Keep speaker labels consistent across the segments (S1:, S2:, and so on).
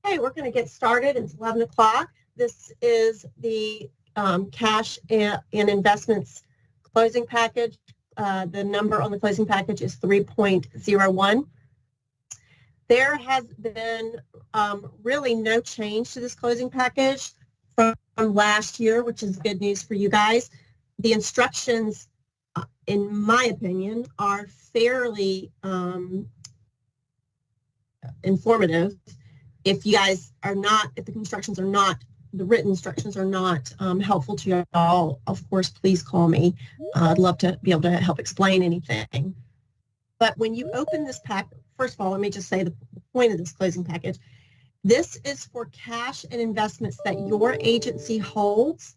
S1: Okay, we're going to get started. It's 11 o'clock. This is the cash and investments closing package. The number on the closing package is 3.01. There has been really no change to this closing package from last year, which is good news for you guys. The instructions, in my opinion, are fairly informative. If you guys are not, if the instructions are not, the written instructions are not helpful to you all, of course, please call me. I'd love to be able to help explain anything. But when you open this pack, first of all, let me just say the point of this closing package. This is for cash and investments that your agency holds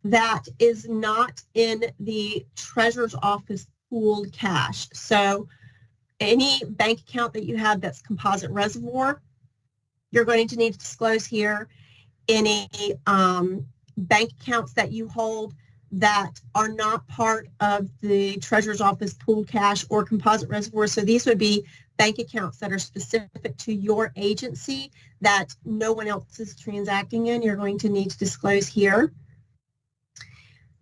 S1: that is not in the treasurer's office pooled cash. So any bank account that you have that's composite reservoir, you're going to need to disclose here. Any bank accounts that you hold that are not part of the treasurer's office pooled cash or composite reservoir. So these would be bank accounts that are specific to your agency that no one else is transacting in. You're going to need to disclose here.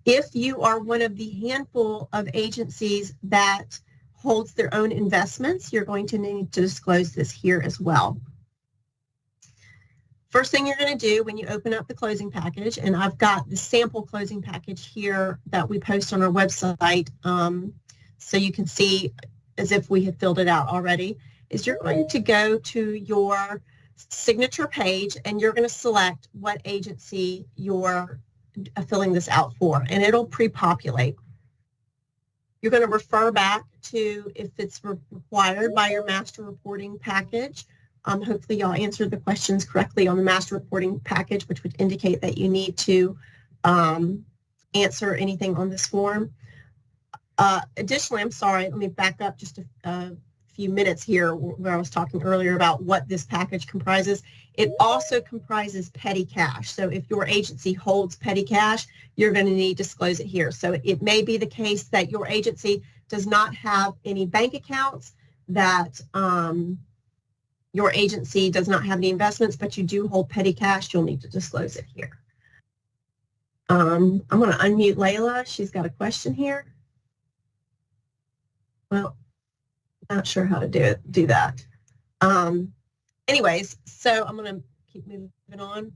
S1: If you are one of the handful of agencies that holds their own investments, you're going to need to disclose this here as well. First thing you're going to do when you open up the closing package, and I've got the sample closing package here that we post on our website so you can see as if we have filled it out already, is you're going to go to your signature page and you're going to select what agency you're filling this out for, and it'll pre-populate. You're going to refer back to if it's required by your master reporting package. Hopefully y'all answered the questions correctly on the master reporting package, which would indicate that you need to answer anything on this form. Additionally, I'm sorry, let me back up just a few minutes here where I was talking earlier about what this package comprises. It also comprises petty cash. So if your agency holds petty cash, you're going to need to disclose it here. So it may be the case that your agency does not have any bank accounts, that your agency does not have any investments, but you do hold petty cash, you'll need to disclose it here. I'm going to unmute Layla. She's got a question here. Well, not sure how to do that. Anyways, so I'm going to keep moving on.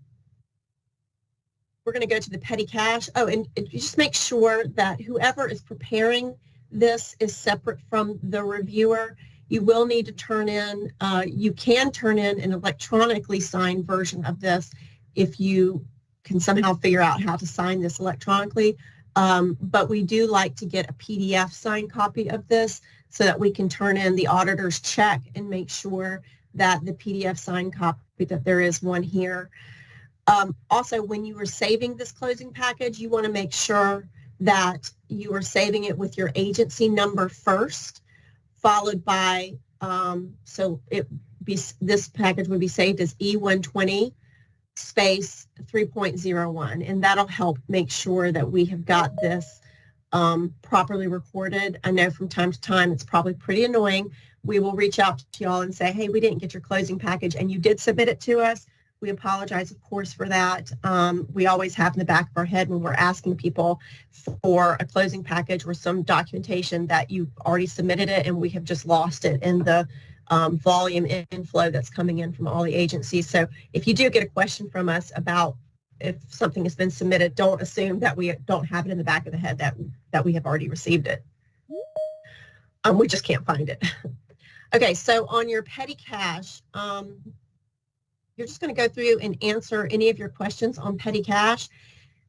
S1: We're going to go to the petty cash. Oh, and just make sure that whoever is preparing this is separate from the reviewer. You will need to turn in, you can turn in an electronically signed version of this if you can somehow figure out how to sign this electronically. But we do like to get a PDF signed copy of this so that we can turn in the auditor's check and make sure that the PDF signed copy, that there is one here. Also, when you are saving this closing package, you want to make sure that you are saving it with your agency number first, followed by, this package would be saved as E120 space 3.01, and that'll help make sure that we have got this properly recorded. I know from time to time it's probably pretty annoying. We will reach out to y'all and say, hey, we didn't get your closing package and you did submit it to us. We apologize, of course, for that. We always have in the back of our head when we're asking people for a closing package or some documentation that you've already submitted it and we have just lost it in the volume inflow that's coming in from all the agencies. So if you do get a question from us about if something has been submitted, don't assume that we don't have it in the back of the head that we have already received it. We just can't find it. Okay, so on your petty cash, you're just going to go through and answer any of your questions on petty cash.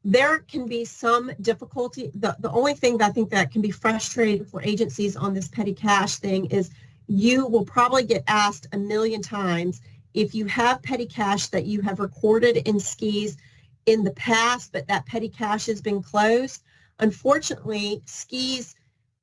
S1: There can be some difficulty. The only thing that I think that can be frustrating for agencies on this petty cash thing is you will probably get asked a million times if you have petty cash that you have recorded in skis in the past, but that petty cash has been closed. Unfortunately, skis,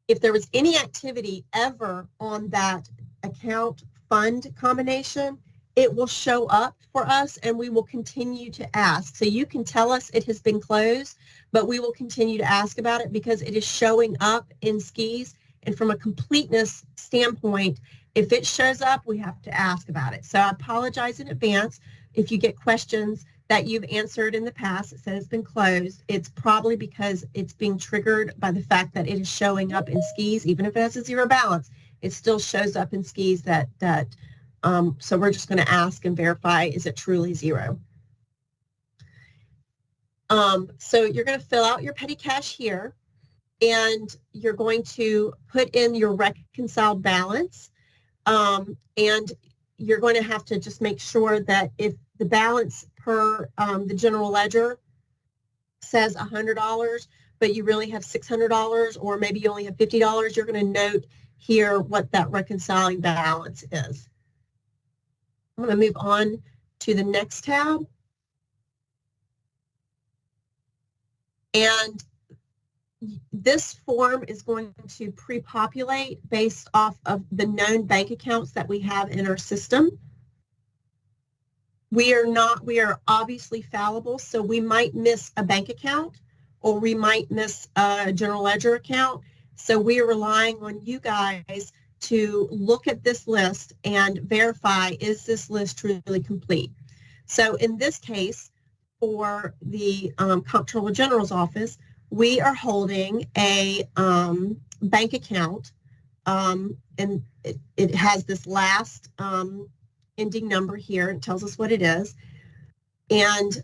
S1: if there was any activity ever on that account fund combination, it will show up for us and we will continue to ask. So you can tell us it has been closed, but we will continue to ask about it because it is showing up in skis. And from a completeness standpoint, if it shows up, we have to ask about it. So I apologize in advance. if you get questions that you've answered in the past that said it's been closed, it's probably because it's being triggered by the fact that it is showing up in skis. Even if it has a zero balance, it still shows up in skis so we're just going to ask and verify, is it truly zero? So you're going to fill out your petty cash here, and you're going to put in your reconciled balance, and you're going to have to just make sure that if the balance per the general ledger says $100, but you really have $600, or maybe you only have $50, you're going to note here what that reconciling balance is. I'm going to move on to the next tab. And this form is going to pre-populate based off of the known bank accounts that we have in our system. We are obviously fallible, so we might miss a bank account, or we might miss a general ledger account. So we are relying on you guys to look at this list and verify, is this list truly complete? So in this case, for the Comptroller General's office, we are holding a bank account, and it has this last ending number here. It tells us what it is, and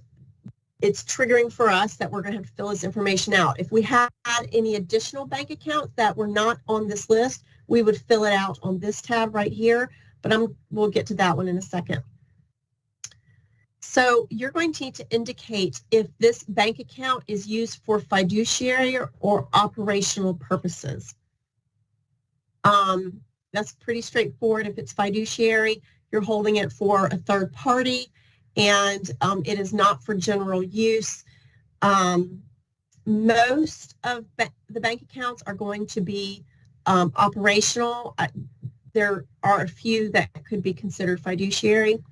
S1: it's triggering for us that we're going to have to fill this information out. If we had any additional bank accounts that were not on this list, we would fill it out on this tab right here, but we'll get to that one in a second. So you're going to need to indicate if this bank account is used for fiduciary or operational purposes. That's pretty straightforward. If it's fiduciary, you're holding it for a third party, and it is not for general use. Most of the bank accounts are going to be operational. There are a few that could be considered fiduciary.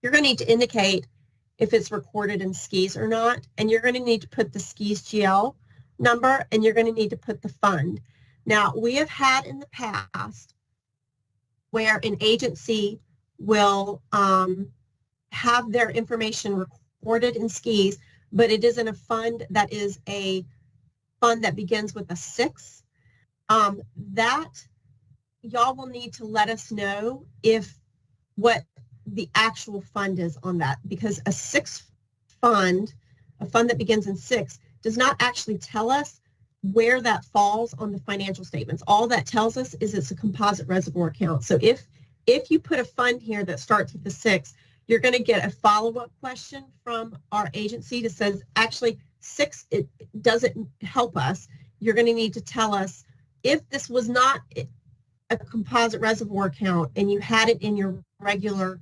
S1: You're going to need to indicate if it's recorded in skis or not, and you're going to need to put the skis GL number, and you're going to need to put the fund. Now, we have had in the past where an agency will have their information recorded in skis, but it is in a fund that is a fund that begins with a 6. That y'all will need to let us know if what the actual fund is on that, because a 6 fund, a fund that begins in 6, does not actually tell us where that falls on the financial statements. All that tells us is it's a composite reservoir account. So if you put a fund here that starts with a 6, you're going to get a follow-up question from our agency that says, actually, 6, it doesn't help us. You're going to need to tell us if this was not a composite reservoir account and you had it in your regular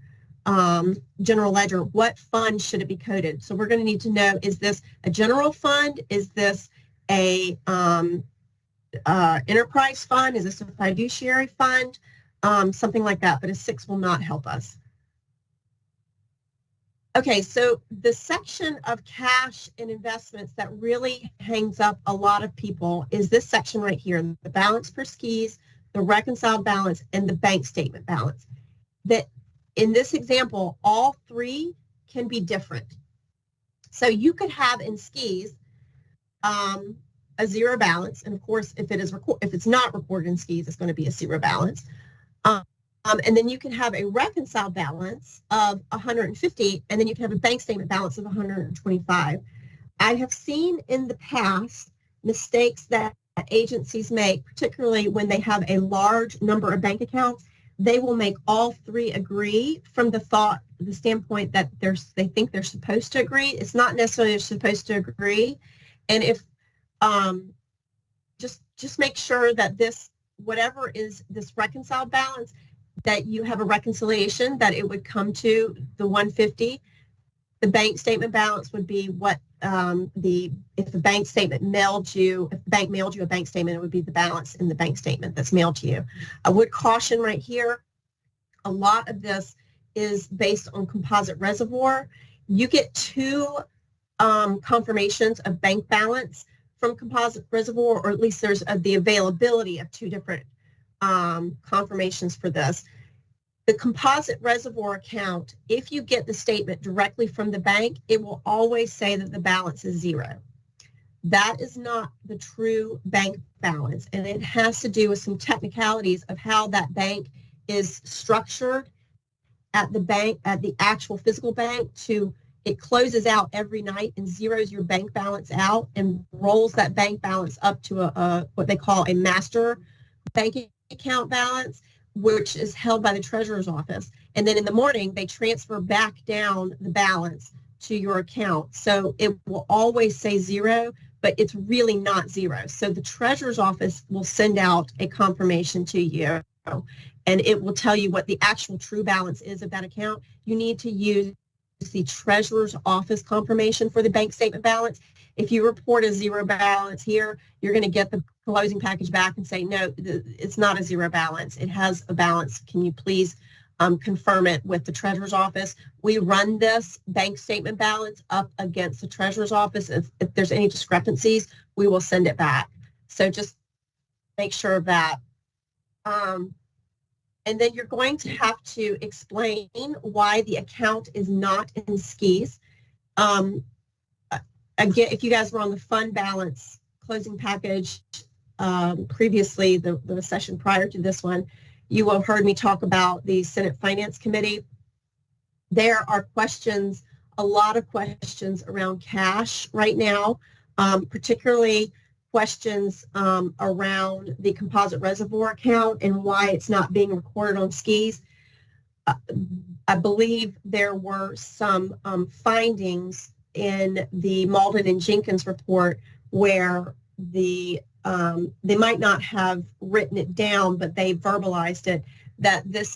S1: general ledger, what fund should it be coded? So we're going to need to know, is this a general fund? Is this a enterprise fund? Is this a fiduciary fund? Something like that, but a 6 will not help us. Okay, so the section of cash and investments that really hangs up a lot of people is this section right here, the balance per skis, the reconciled balance, and the bank statement balance. That in this example, all 3 can be different. So you could have in skis a 0 balance, and of course, if it's not recorded in skis, it's going to be a 0 balance. And then you can have a reconciled balance of 150, and then you can have a bank statement balance of 125. I have seen in the past mistakes that agencies make, particularly when they have a large number of bank accounts. They will make all 3 agree from the standpoint that they think they're supposed to agree. It's not necessarily they're supposed to agree. And if just make sure that whatever is this reconciled balance, that you have a reconciliation that it would come to the 150. The bank statement balance would be what if the bank statement mailed you, if the bank mailed you a bank statement, it would be the balance in the bank statement that's mailed to you. I would caution right here, a lot of this is based on composite reservoir. You get 2 confirmations of bank balance from composite reservoir, or at least there's the availability of 2 different confirmations for this. The composite reservoir account, if you get the statement directly from the bank, it will always say that the balance is zero. That is not the true bank balance, and it has to do with some technicalities of how that bank is structured at the bank, at the actual physical bank. It closes out every night and zeroes your bank balance out and rolls that bank balance up to a what they call a master bank account balance, which is held by the treasurer's office. And then in the morning, they transfer back down the balance to your account. So it will always say zero, but it's really not zero. So the treasurer's office will send out a confirmation to you, and it will tell you what the actual true balance is of that account. You need to use the treasurer's office confirmation for the bank statement balance. If you report a zero balance here, you're going to get the closing package back and say, no, it's not a zero balance. It has a balance. Can you please confirm it with the treasurer's office? We run this bank statement balance up against the treasurer's office. If there's any discrepancies, we will send it back. So just make sure of that. And then you're going to have to explain why the account is not in skis. Again, if you guys were on the fund balance closing package previously, the session prior to this one, you will have heard me talk about the Senate Finance Committee. There are questions, a lot of questions around cash right now, particularly questions around the composite reservoir account and why it's not being recorded on skis. I believe there were some findings in the Malden and Jenkins report where they might not have written it down, but they verbalized it, that this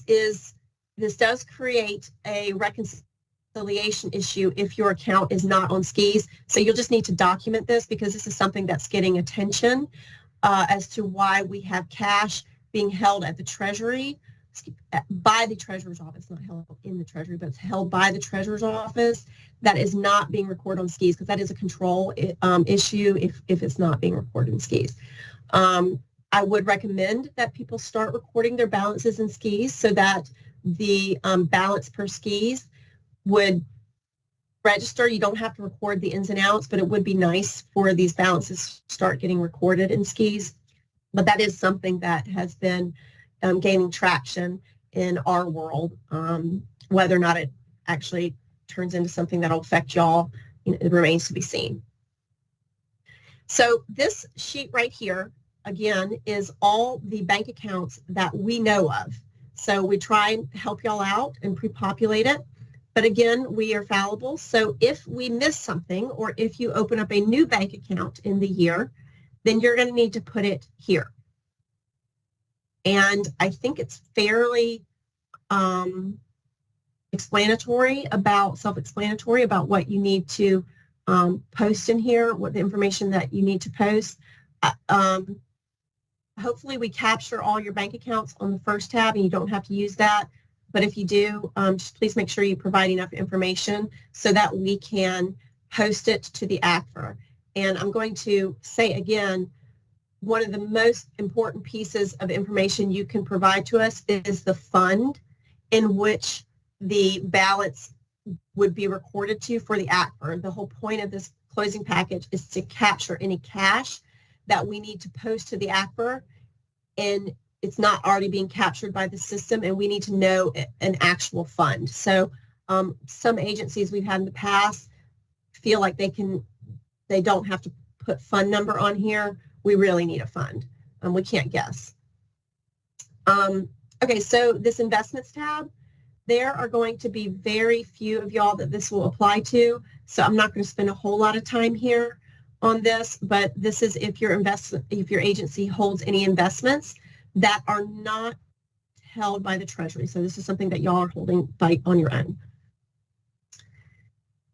S1: does create a reconciliation issue if your account is not on skis. So you'll just need to document this, because this is something that's getting attention as to why we have cash being held at the Treasury by the Treasurer's office, not held in the Treasury, but it's held by the Treasurer's office, that is not being recorded on skis, because that is a control issue if it's not being recorded in skis. I would recommend that people start recording their balances in skis so that the balance per skis would register. You don't have to record the ins and outs, but it would be nice for these balances to start getting recorded in skis. But that is something that has been gaining traction in our world. Whether or not it actually turns into something that will affect y'all, it remains to be seen. So this sheet right here, again, is all the bank accounts that we know of. So we try and help y'all out and pre-populate it. But again, we are fallible. So if we miss something, or if you open up a new bank account in the year, then you're going to need to put it here. And I think it's fairly self-explanatory about what you need to post in here, what the information that you need to post. Hopefully we capture all your bank accounts on the first tab and you don't have to use that. But if you do, just please make sure you provide enough information so that we can post it to the ACFR. And I'm going to say again, one of the most important pieces of information you can provide to us is the fund in which the balance would be recorded to for the ACFR. The whole point of this closing package is to capture any cash that we need to post to the ACFR, and it's not already being captured by the system, and we need to know an actual fund. So some agencies we've had in the past feel like they don't have to put fund number on here. We really need a fund. We can't guess. Okay, so this investments tab, there are going to be very few of y'all that this will apply to. So I'm not going to spend a whole lot of time here on this, but this is if your agency holds any investments that are not held by the Treasury. So this is something that y'all are holding on your own.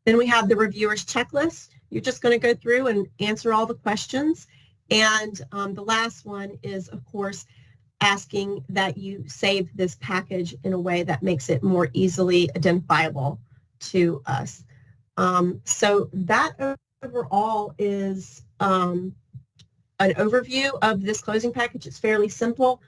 S1: Then we have the reviewer's checklist. You're just going to go through and answer all the questions. And the last one is, of course, asking that you save this package in a way that makes it more easily identifiable to us. So that overall is an overview of this closing package. It's fairly simple.